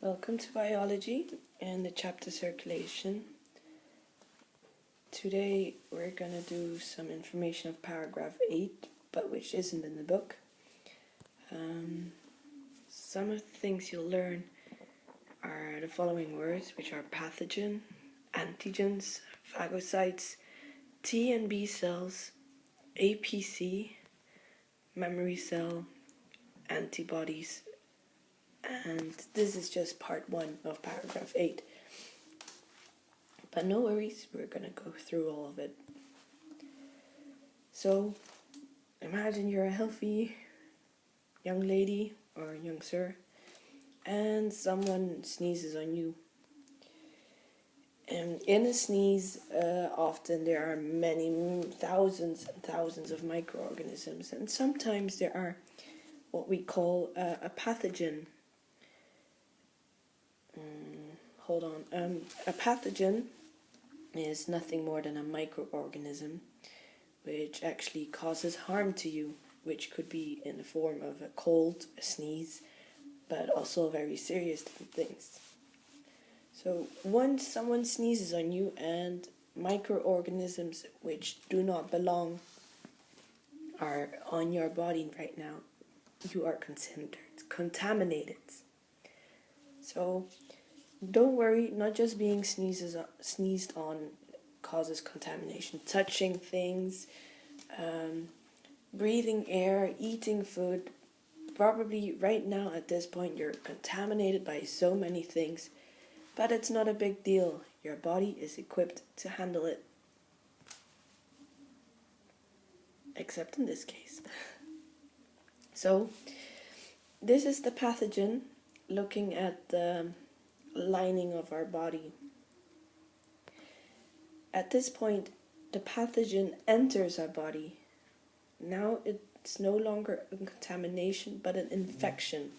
Welcome to biology and the chapter circulation. Today we're going to do some information of paragraph 8, but which isn't in the book. Some of the things you'll learn are the following words, which are pathogen, antigens, phagocytes, T and B cells, APC, memory cell, antibodies, and this is just part 1 of paragraph 8. But no worries, we're going to go through all of it. So, imagine you're a healthy young lady or young sir, and someone sneezes on you. And in a sneeze, often there are many thousands and thousands of microorganisms, and sometimes there are what we call a pathogen. A pathogen is nothing more than a microorganism which actually causes harm to you, which could be in the form of a cold, a sneeze, but also very serious things. So once someone sneezes on you and microorganisms which do not belong are on your body right now, you are considered contaminated. So don't worry, not just being sneezed on causes contamination. Touching things, breathing air, eating food. Probably right now at this point you're contaminated by so many things, but it's not a big deal. Your body is equipped to handle it. Except in this case. So, this is the pathogen looking at the lining of our body. At this point, the pathogen enters our body. Now it's no longer a contamination, but an infection.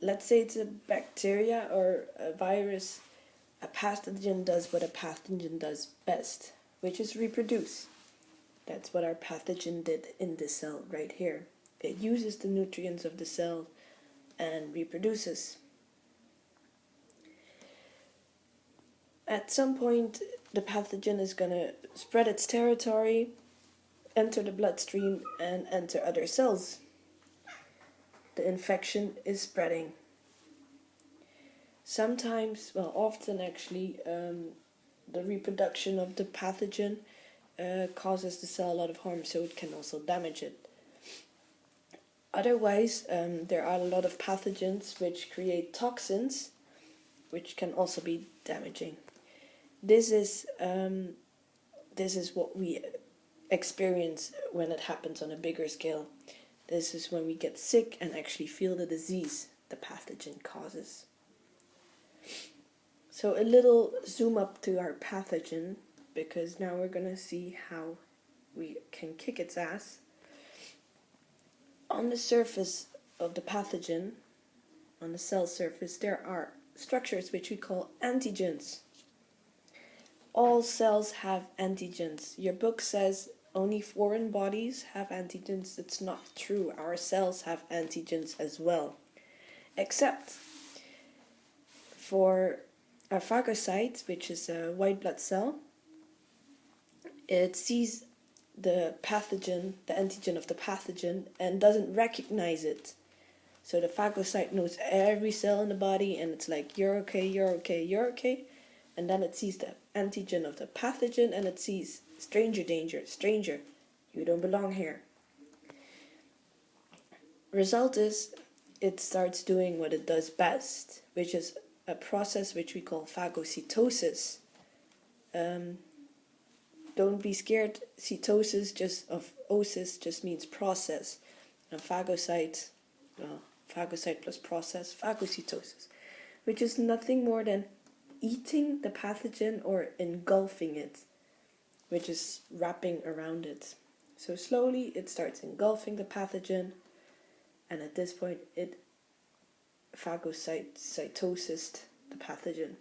Let's say it's a bacteria or a virus. A pathogen does what a pathogen does best, which is reproduce. That's what our pathogen did in this cell right here. It uses the nutrients of the cell and reproduces. At some point, the pathogen is going to spread its territory, enter the bloodstream, and enter other cells. The infection is spreading. Sometimes, often actually, the reproduction of the pathogen causes the cell a lot of harm, so it can also damage it. Otherwise, there are a lot of pathogens which create toxins, which can also be damaging. This is what we experience when it happens on a bigger scale. This is when we get sick and actually feel the disease the pathogen causes. So a little zoom up to our pathogen, because now we're going to see how we can kick its ass. On the surface of the pathogen, on the cell surface, there are structures which we call antigens. All cells have antigens. Your book says only foreign bodies have antigens. It's not true. Our cells have antigens as well. Except for our phagocytes, which is a white blood cell, it sees the pathogen, the antigen of the pathogen, and doesn't recognize it. So the phagocyte knows every cell in the body, and it's like, you're okay, you're okay, you're okay. And then it sees the antigen of the pathogen, and it sees stranger danger, stranger, you don't belong here. Result is, it starts doing what it does best, which is a process which we call phagocytosis. Don't be scared. Cytosis of osis just means process. And phagocyte plus process, phagocytosis, which is nothing more than eating the pathogen or engulfing it, which is wrapping around it. So slowly it starts engulfing the pathogen, and at this point it phagocytoses the pathogen.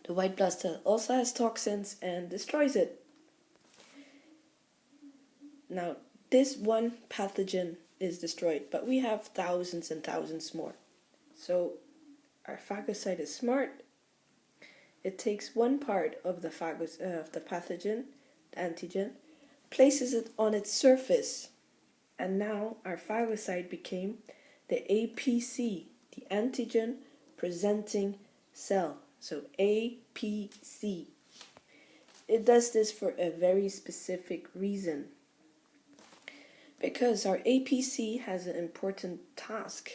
The white blood cell also has toxins and destroys it. Now, this one pathogen is destroyed, but we have thousands and thousands more. So our phagocyte is smart. It takes one part of the pathogen, the antigen, places it on its surface, and now our phagocyte became the APC, the antigen presenting cell. So APC. It does this for a very specific reason. Because our APC has an important task.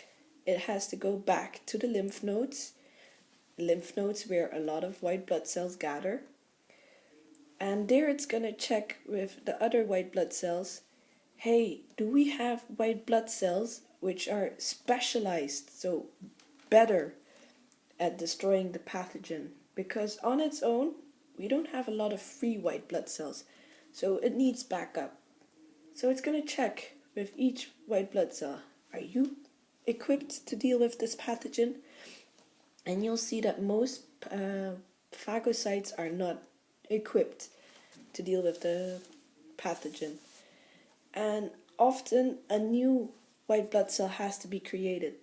It has to go back to the lymph nodes where a lot of white blood cells gather. And there it's going to check with the other white blood cells, hey, do we have white blood cells which are specialized, so better at destroying the pathogen? Because on its own, we don't have a lot of free white blood cells, so it needs backup. So it's going to check with each white blood cell, are you equipped to deal with this pathogen? And you'll see that most phagocytes are not equipped to deal with the pathogen. And often a new white blood cell has to be created.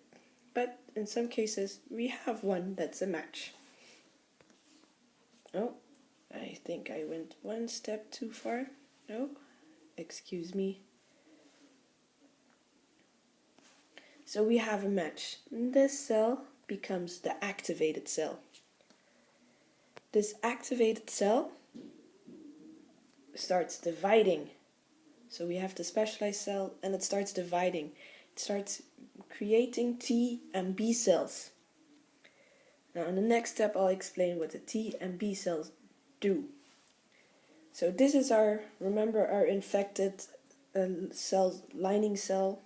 But in some cases, we have one that's a match. Oh, I think I went one step too far. No, excuse me. So we have a match. This cell becomes the activated cell. This activated cell starts dividing. So we have the specialized cell and it starts dividing. It starts creating T and B cells. Now in the next step I'll explain what the T and B cells do. So this is our infected cell, lining cell.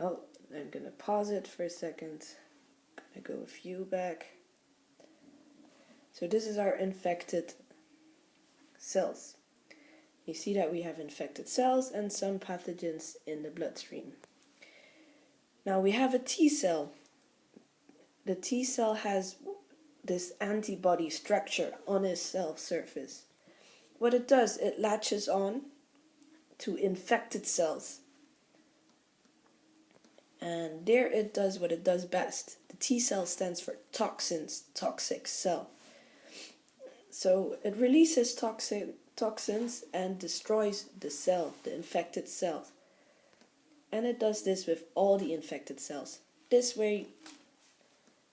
Oh, I'm going to pause it for a second. I'm going to go a few back. So this is our infected cells. You see that we have infected cells and some pathogens in the bloodstream. Now we have a T cell. The T cell has this antibody structure on its cell surface. What it does, it latches on to infected cells. And there it does what it does best. The T cell stands for toxins, toxic cell. So it releases toxins and destroys the cell, the infected cells. And it does this with all the infected cells. This way,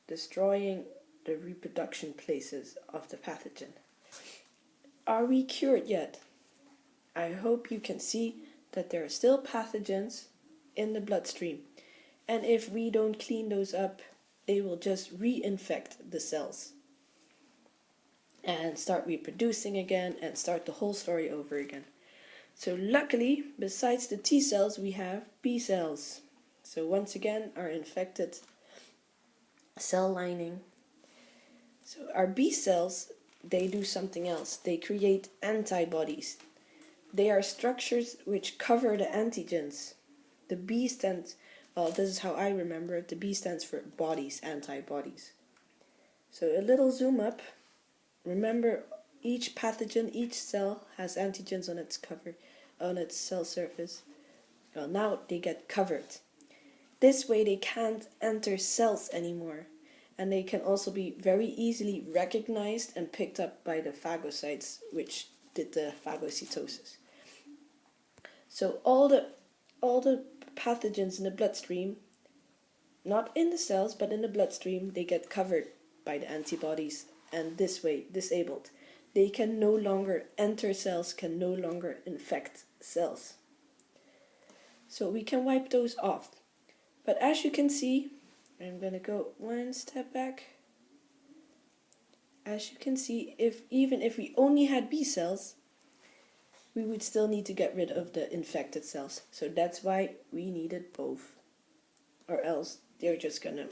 destroying the reproduction places of the pathogen. Are we cured yet? I hope you can see that there are still pathogens in the bloodstream. And if we don't clean those up, they will just reinfect the cells and start reproducing again and start the whole story over again. So luckily, besides the T cells, we have B cells. So once again, our infected cell lining. So our B cells, they do something else. They create antibodies. They are structures which cover the antigens. The B stands, well, this is how I remember it. The B stands for bodies, antibodies. So a little zoom up. Remember, each pathogen, each cell has antigens on its cell surface. Well, now they get covered. This way they can't enter cells anymore. And they can also be very easily recognized and picked up by the phagocytes, which did the phagocytosis. So all the pathogens in the bloodstream, not in the cells, but in the bloodstream, they get covered by the antibodies and this way disabled. They can no longer enter cells, can no longer infect cells. So we can wipe those off. But as you can see, I'm going to go one step back. As you can see, even if we only had B cells, we would still need to get rid of the infected cells. So that's why we needed both. Or else they're just going to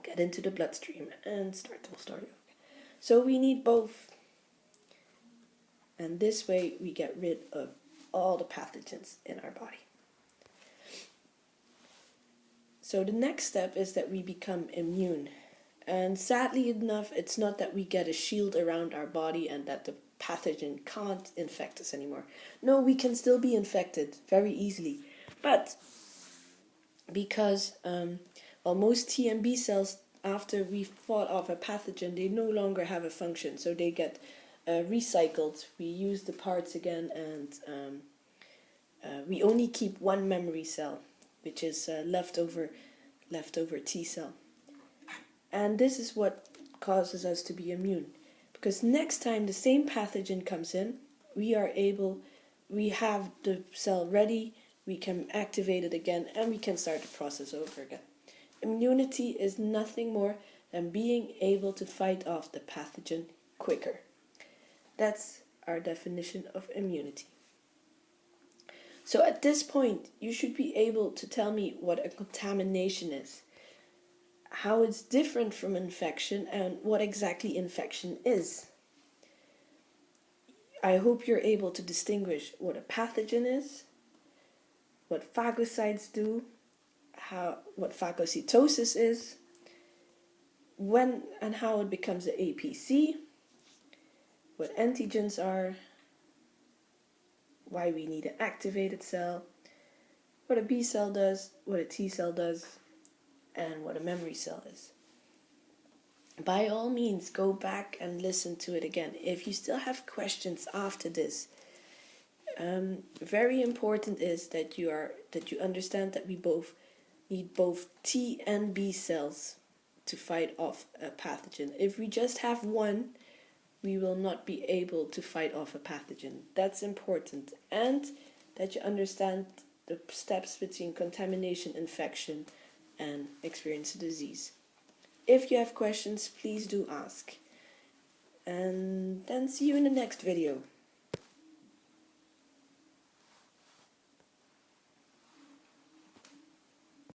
get into the bloodstream and start the whole story over. So we need both. And this way we get rid of all the pathogens in our body. So the next step is that we become immune. And sadly enough, it's not that we get a shield around our body and that the pathogen can't infect us anymore. No, we can still be infected very easily. But because Well, most T and B cells, after we fought off a pathogen, they no longer have a function, so they get recycled. We use the parts again, and we only keep one memory cell, which is leftover T cell. And this is what causes us to be immune. Because next time the same pathogen comes in, we have the cell ready, we can activate it again, and we can start the process over again. Immunity is nothing more than being able to fight off the pathogen quicker. That's our definition of immunity. So at this point, you should be able to tell me what a contamination is, how it's different from infection, and what exactly infection is. I hope you're able to distinguish what a pathogen is, what phagocytes do, what phagocytosis is, when and how it becomes an APC, what antigens are, why we need an activated cell, what a B cell does, what a T cell does, and what a memory cell is. By all means, go back and listen to it again. If you still have questions after this, very important is that you understand that we both need both T and B cells to fight off a pathogen. If we just have one, we will not be able to fight off a pathogen. That's important. And that you understand the steps between contamination, infection, and experience of disease. If you have questions, please do ask. And then see you in the next video.